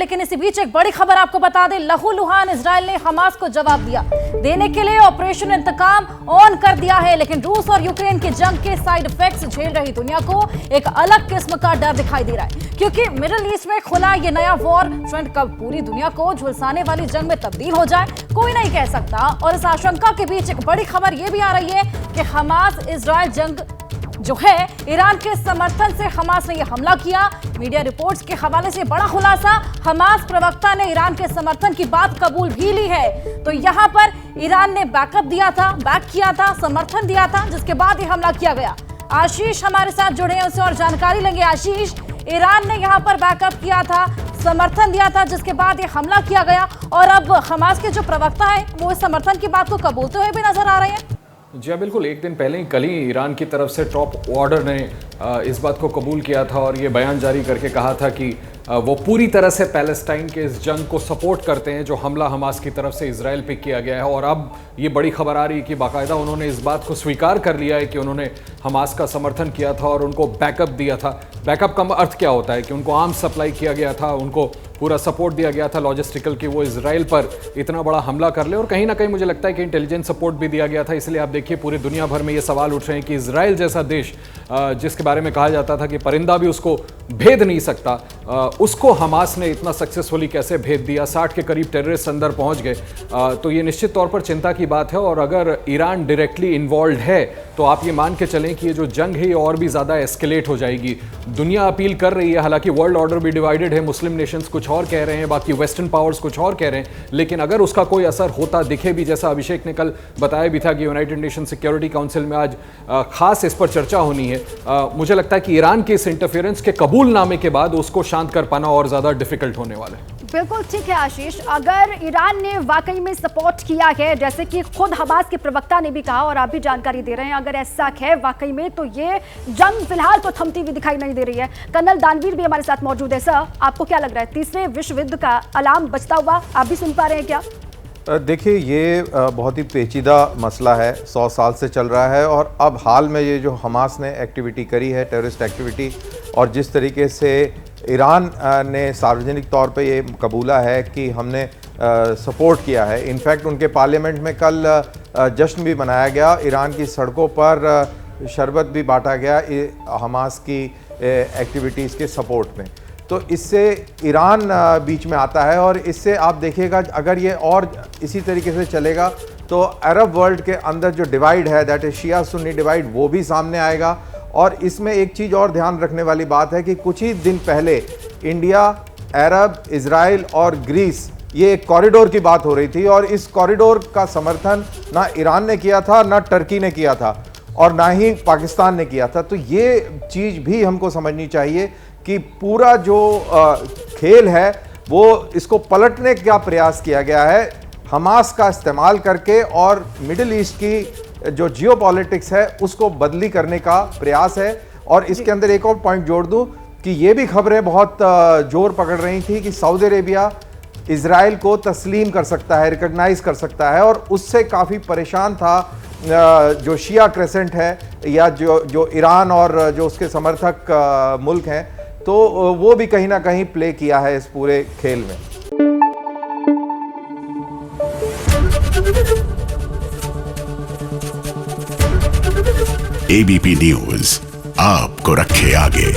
लेकिन इसी बीच एक बड़ी खबर आपको बता दें, लहूलुहान इजराइल ने हमास को जवाब दिया देने के लिए ऑपरेशन इंतकाम ऑन कर दिया है। लेकिन रूस और यूक्रेन की जंग के साइड इफेक्ट्स झेल रही दुनिया को एक अलग किस्म का डर दिखाई दे रहा है, क्योंकि मिडिल ईस्ट में खुला ये नया वॉर फ्रंट कब पूरी दुनिया को झुलसाने वाली जंग में तब्दील हो जाए कोई नहीं कह सकता। और इस आशंका के बीच एक बड़ी खबर यह भी आ रही है कि हमास इजराइल जंग जो है, ईरान के समर्थन से हमास ने यह हमला किया। मीडिया रिपोर्ट्स के हवाले से बड़ा खुलासा, हमास प्रवक्ता ने ईरान के समर्थन की बात कबूल भी ली है। तो यहां पर ईरान ने बैकअप दिया था, बैक किया था, समर्थन दिया था, जिसके बाद ये हमला किया गया। आशीष हमारे साथ जुड़े हैं, उससे और जानकारी लेंगे। आशीष, ईरान ने यहां पर बैकअप किया था, समर्थन दिया था, जिसके बाद ये हमला किया गया और अब हमास के जो प्रवक्ता है वो इस समर्थन की बात को कबूलते हुए भी नजर आ रहे हैं। जी हाँ, बिल्कुल। एक दिन पहले ही कल ही ईरान की तरफ से टॉप ऑर्डर ने इस बात को कबूल किया था और ये बयान जारी करके कहा था कि वो पूरी तरह से पैलेस्टाइन के इस जंग को सपोर्ट करते हैं जो हमला हमास की तरफ से इजराइल पे किया गया है। और अब ये बड़ी खबर आ रही है कि बाकायदा उन्होंने इस बात को स्वीकार कर लिया है कि उन्होंने हमास का समर्थन किया था और उनको बैकअप दिया था। बैकअप का अर्थ क्या होता है कि उनको आर्म्स सप्लाई किया गया था, उनको पूरा सपोर्ट दिया गया था लॉजिस्टिकल कि वो इजराइल पर इतना बड़ा हमला कर ले। और कहीं ना कहीं मुझे लगता है कि इंटेलिजेंस सपोर्ट भी दिया गया था। इसलिए आप देखिए पूरी दुनिया भर में ये सवाल उठ रहे हैं कि इजराइल जैसा देश जिसके बारे में कहा जाता था कि परिंदा भी उसको भेद नहीं सकता, उसको हमास ने इतना सक्सेसफुली कैसे भेद दिया। 60 के करीब टेररिस्ट अंदर पहुंच गए। तो ये निश्चित तौर पर चिंता की बात है। और अगर ईरान डायरेक्टली इन्वॉल्व है तो आप ये मान के चलें कि ये जो जंग है ये और भी ज़्यादा एस्केलेट हो जाएगी। दुनिया अपील कर रही है, हालांकि वर्ल्ड ऑर्डर भी डिवाइडेड है, मुस्लिम नेशंस कुछ और कह रहे हैं, बाकी वेस्टर्न पावर्स कुछ और कह रहे हैं। लेकिन अगर उसका कोई असर होता दिखे भी, जैसा अभिषेक ने कल बताया भी था कि यूनाइटेड नेशन सिक्योरिटी काउंसिल में आज खास इस पर चर्चा होनी है, मुझे लगता है कि ईरान के इस इंटरफेरेंस के कबूलनामे के बाद उसको शांत कर पाना और ज़्यादा डिफिकल्ट होने वाला है। बिल्कुल ठीक है आशीष, अगर ईरान ने वाकई में सपोर्ट किया है, जैसे कि खुद हमास के प्रवक्ता ने भी कहा और आप भी जानकारी दे रहे हैं, अगर ऐसा है वाकई में तो ये जंग फिलहाल तो थमती हुई दिखाई नहीं दे रही है। कर्नल दानवीर भी हमारे साथ मौजूद है। सर, आपको क्या लग रहा है, तीसरे विश्व युद्ध का अलार्म बजता हुआ आप भी सुन पा रहे हैं क्या? देखिए, ये बहुत ही पेचीदा मसला है, 100 साल से चल रहा है। और अब हाल में ये जो हमास ने एक्टिविटी करी है, टेररिस्ट एक्टिविटी, और जिस तरीके से ईरान ने सार्वजनिक तौर पे ये कबूला है कि हमने सपोर्ट किया है। इनफैक्ट उनके पार्लियामेंट में कल जश्न भी मनाया गया, ईरान की सड़कों पर शरबत भी बांटा गया हमास की एक्टिविटीज़ के सपोर्ट में। तो इससे ईरान बीच में आता है और इससे आप देखिएगा अगर ये और इसी तरीके से चलेगा तो अरब वर्ल्ड के अंदर जो डिवाइड है, that is Shia Sunni divide, वो भी सामने आएगा। और इसमें एक चीज़ और ध्यान रखने वाली बात है कि कुछ ही दिन पहले इंडिया, अरब, इजराइल और ग्रीस, ये एक कॉरिडोर की बात हो रही थी और इस कॉरिडोर का समर्थन ना ईरान ने किया था, ना टर्की ने किया था और ना ही पाकिस्तान ने किया था। तो ये चीज़ भी हमको समझनी चाहिए कि पूरा जो खेल है वो इसको पलटने का प्रयास किया गया है हमास का इस्तेमाल करके, और मिडिल ईस्ट की जो जियोपॉलिटिक्स है उसको बदली करने का प्रयास है। और इसके अंदर एक और पॉइंट जोड़ दूं कि ये भी खबरें बहुत जोर पकड़ रही थी कि सऊदी अरेबिया इजराइल को तस्लीम कर सकता है, रिकॉग्नाइज कर सकता है, और उससे काफ़ी परेशान था जो शिया क्रेसेंट है या जो ईरान और जो उसके समर्थक मुल्क हैं। तो वो भी कहीं ना कहीं प्ले किया है इस पूरे खेल में। एबीपी न्यूज आपको रखे आगे।